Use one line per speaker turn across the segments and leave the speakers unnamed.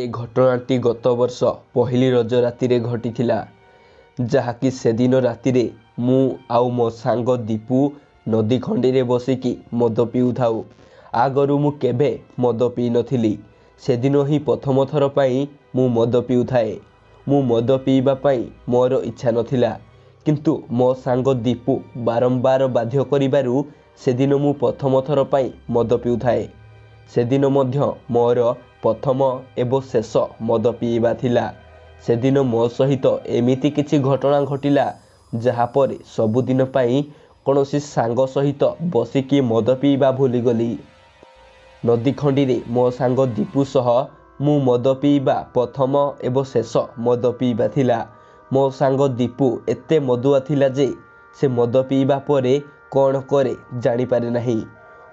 घटनाटी गत वर्ष पहली रज राति घटीथिला जहाँकि सेदिन राति मु आउ मो सांग दीपू नदी खंडी रे बसिकी मद पिउथाउ। आगरू मु केबे मद पी नथिली। सेदिन ही प्रथम थर पाई मु मद पिउथाए। मु मद पीबा पाई मोर इच्छा नथिला, किंतु मो सांग दीपू बारंबार बाध्य करिबारु सेदिन मु प्रथम थर पाई मद पिउथाए। सेदिन मध्य मोर प्रथम एवं शेष मद पीवा थिला। सेदिन मो सहित एमिति किछि घटना घटिला जहाँ पर सबुदिन पाई कौनसी सांग सहित बसिकी मद पीवा भूलीगली। नदी खंडी रे मो सांग दीपू सह मु मद पीवा प्रथम एवं शेष मद पीवा थिला। मो सांग दीपू एते मदुआ थिला जे से मद पीवा परे कौन करे जानी पारे नहीं।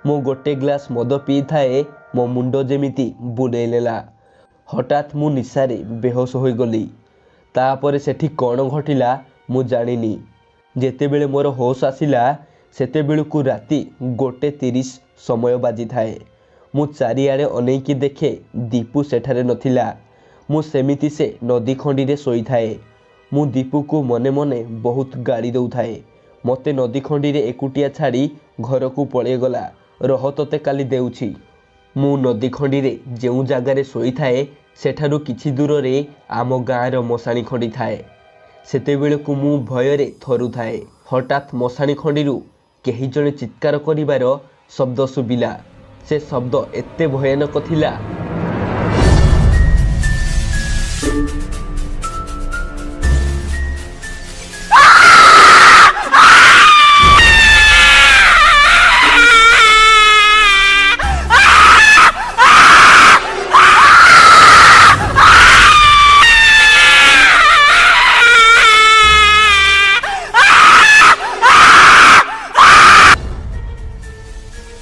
मु गोटे ग्लास मद पी थाए मो मुंड जेमिति बुलेला। हठात मु निशारे बेहोश हो गली। तापरे सेठी कौन घटिला मु जानिनी। जेतेबेले मोर होश आसिला सेतेबेलकु राति 1:30 समय बाजी थाए। मु चारिआडे अनेकी देखे दीपू सेठारे नथिला। मु सेमिति से नदी खंडी रे सोई थाए। मु दीपू को मने मने बहुत गाड़ी दउथाए। मते नदी खंडी रे एकुटिया छाड़ी घर को पळे गला। रह तते काली देउछि। मु नदी खंडी रे जेउ जागारे सोई थाए सेठारु किछि दूर रे आम गाँर मशाणी खंडी थाए। सेतेबेलकु मु भयरे थरु थाए। हठात मशाणी खंडीरु केही जणे चित्कार करिबार शब्द सुबिला। से शब्द एते भयानक थिला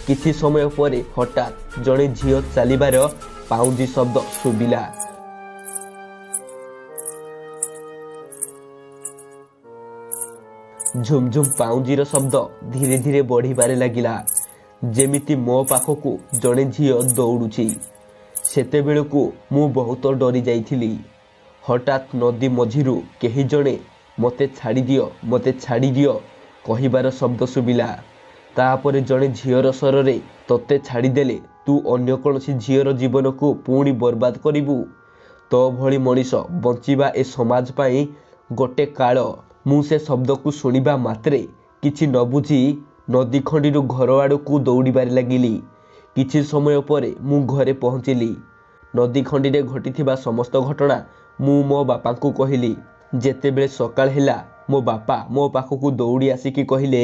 किछि समय परे हठात जड़े झील चलिबार पाउंजी शब्द सुबिला। झुमझुम पाउंजीर शब्द धीरे धीरे बढ़िबारे लागिला। जेमिति मो पाखकु जड़े झील दौड़ुछि। सेतेबेलकु मु बहुत डरी जाइथिली। हठात नदी मझिरु केही जणे मते छाड़ी दियो कहिबार शब्द सुबिला। तापरे जड़े झीर स्वरे तोते छाड़ीदेले तू अन्य कौनसी झीर जीवन को पुणी बर्बाद करिबु। तो भली मनीष बंचिबा ए समाज पाई गोटे काल। मु से शब्द को शुणिबा मात्रे किछि न बुझी नदी खंडीरु घर आड़ को दौड़बार लगिली। किछि समय परे मु घरे पहुँचिली। नदी खंडी रे घटिथिबा समस्त घटना मु मो बापा को कहिली। जेतेबेले सकाळ हेला मो बापा मो पाखकु दौड़ी आसिकी कहिले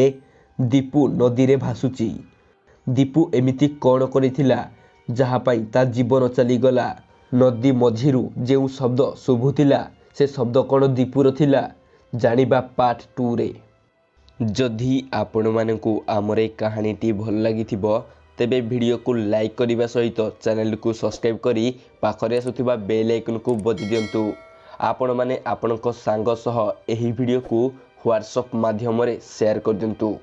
दीपू नदी रे भासुची। दीपू एमिति कौन करिथिला जहाँ पाई ता जीवन चलीगला। नदी मझिरु जेउ शब्द शुभुथिला से शब्द कौन दीपूर थिला जानिबा पार्ट 2 रे। जदि आपण मानकु आमर ए कहानीटी भल लागिथिबो तेबे वीडियो को लाइक करिबा सहित चैनल को सब्सक्राइब करी पाखरे आसुथिबा बेल आइकन को बजि दियंतु। आपण माने आपणक सांग सह एही वीडियो को व्हाट्सएप माध्यम रे शेयर कर दियंतु।